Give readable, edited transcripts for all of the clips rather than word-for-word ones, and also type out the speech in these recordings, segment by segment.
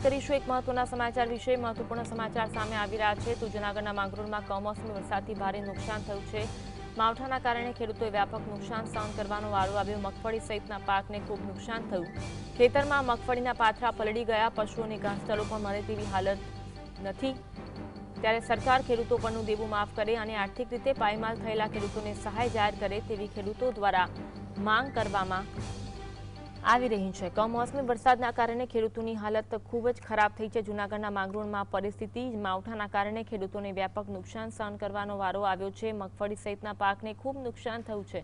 કરીશું એક મહત્વના સમાચાર વિશે। મહત્વપૂર્ણ સમાચાર સામે આવી રહ્યા છે તો જૂનાગઢના માંગરોળમાં કમોસમી વરસાદથી ભારે નુકસાન થયું છે। માવઠાના કારણે ખેડૂતોએ વ્યાપક નુકસાન સહન કરવાનો વારો આવ્યો। મગફળી સહિતના પાકને ખૂબ નુકસાન થયું। ખેતરમાં મગફળીના પાથરા પલળી ગયા। પશુઓને ઘાસચારો પણ મળે તેવી હાલત નથી। ત્યારે સરકાર ખેડૂતો પરનું દેવું માફ કરે અને આર્થિક રીતે પાયમાલ થયેલા ખેડૂતોને સહાય જાહેર કરે તેવી ખેડૂતો દ્વારા માંગ કરવામાં આવી રહી છે। કમોસમી વરસાદના કારણે ખેડૂતોની હાલત ખૂબ જ ખરાબ થઈ છે। જૂનાગઢના માંગરોળમાં પરિસ્થિતિ માવઠાના કારણે ખેડૂતોને વ્યાપક નુકસાન સહન કરવાનો વારો આવ્યો છે। મગફળી સહિતના પાકને ખૂબ નુકસાન થયું છે।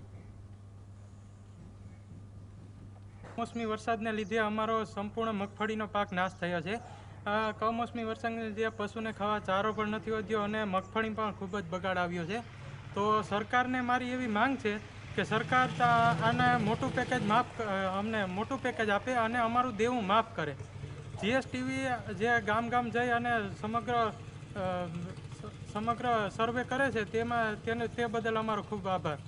કમોસમી વરસાદને લીધે અમારો સંપૂર્ણ મગફળીનો પાક નાશ થયો છે। કમોસમી વરસાદને લીધે પશુને ખાવા ચારો પણ નથી વધ્યો અને મગફળી પણ ખૂબ જ બગાડ આવ્યો છે। તો સરકારને મારી એવી માંગ છે કે સરકાર આને મોટું પેકેજ અમને મોટું પેકેજ આપે અને અમારું દેવું માફ કરે। જીએસટીવી જે ગામ ગામ જઈ અને સમગ્ર સર્વે કરે છે તે બદલ અમારો ખૂબ આભાર।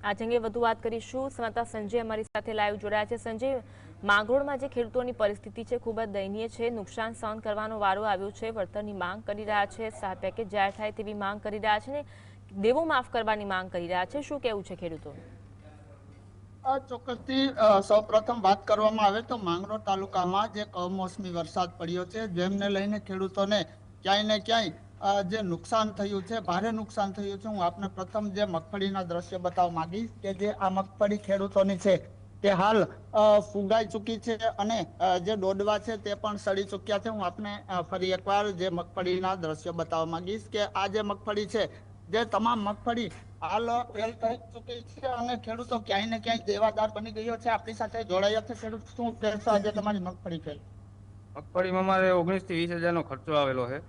આ અંગે વધુ વાત કરીશું। સંવાદદાતા સંજય અમારી સાથે લાઈવ જોડાયા છે। સંજય, માંગરોળમાં જે ખેડૂતોની પરિસ્થિતિ છે ખૂબ જ દયનીય છે। નુકસાન સહન કરવાનો વારો આવ્યો છે। વળતરની માંગ કરી રહ્યા છે, સહાય પેકેજ જાહેર થાય તેવી માંગ કરી રહ્યા છે ને દેવું માફ કરવાની માંગ કરી રહ્યા છે। શું કહેવું છે ખેડૂતો? ચોક્કસથી સૌપ્રથમ વાત કરવામાં આવે તો માંગરોળ તાલુકામાં જે કમોસમી વરસાદ પડ્યો છે જેમને લઈને ખેડૂતોને ક્યાંય ને ક્યાંય જે નુકસાન થયું છે, ભારે નુકસાન થયું છે। હું આપને પ્રથમ જે મગફળીના દ્રશ્ય બતાવવા માંગીશ કે જે આ મગફળી ખેડૂતોની છે તે હાલ ફુગાઈ ચૂકી છે અને જે ડોડવા છે તે પણ સડી ચૂક્યા છે। હું આપને ફરી એકવાર જે મગફળીના દ્રશ્ય બતાવવા માંગીશ કે આ જે મગફળી છે જે તમામ મગફળી હાલ ફેલ થઈ ચૂકી છે અને ખેડૂતો ક્યાંય ને ક્યાંય દેવાદાર બની ગયો છે। આપણી સાથે જોડાયા છે ખેડૂત, શું કહેશો આજે તમારી મગફળી ફેલ? મગફળીમાં અમારે 19 થી 20 હજારનો ખર્ચો આવેલો છે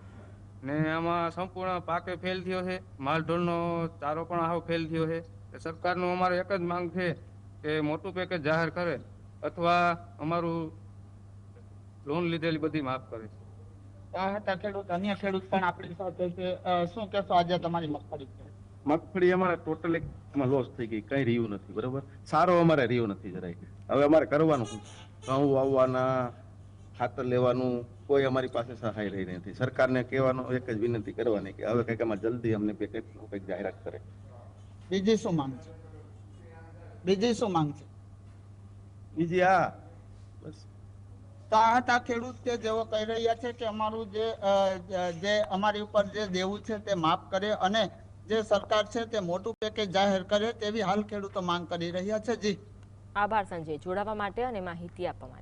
ને આમાં સંપૂર્ણ પાકે ફેલ થયો છે। માલઢોરનો ચારો પણ આવો ફેલ થયો છે। સરકારનું અમારે એક જ માંગ છે કે મોટું પેકેજ જાહેર કરે અથવા અમારું લોન લીધેલી બધી માફ કરે। ખેડૂત, અન્ય ખેડૂત પણ આપણી સાથે છે, શું કહેશો આજે તમારી મગફળી? મગફળી અમારે ટોટલી લોસ થઈ ગઈ, કઈ રહ્યું નથી। બરોબર, સારો અમારે રહ્યું નથી જરાય। હવે અમારે કરવાનું શું? ઘઉં વાવવાના, ખાતર લેવાનું, કોઈ અમારી પાસે સહાય રહી નથી। સરકારને કહેવાનું એક જ વિનંતી કરવાની કે હવે કંઈક આમાં જલ્દી અમને કંઈક જાહેરાત કરે। બીજી શું માંગ છે? બીજી શું માંગ છે? બીજી આ બસ હતા ખેડૂત કે જેઓ કહી રહ્યા છે કે અમારું જે અમારી ઉપર જે દેવું છે તે માફ કરે અને જે સરકાર છે તે મોટું પેકેજ જાહેર કરે તેવી હાલ ખેડૂતો માંગ કરી રહ્યા છે। જી આભાર સંજય, જોડાવા માટે અને માહિતી આપવા માટે।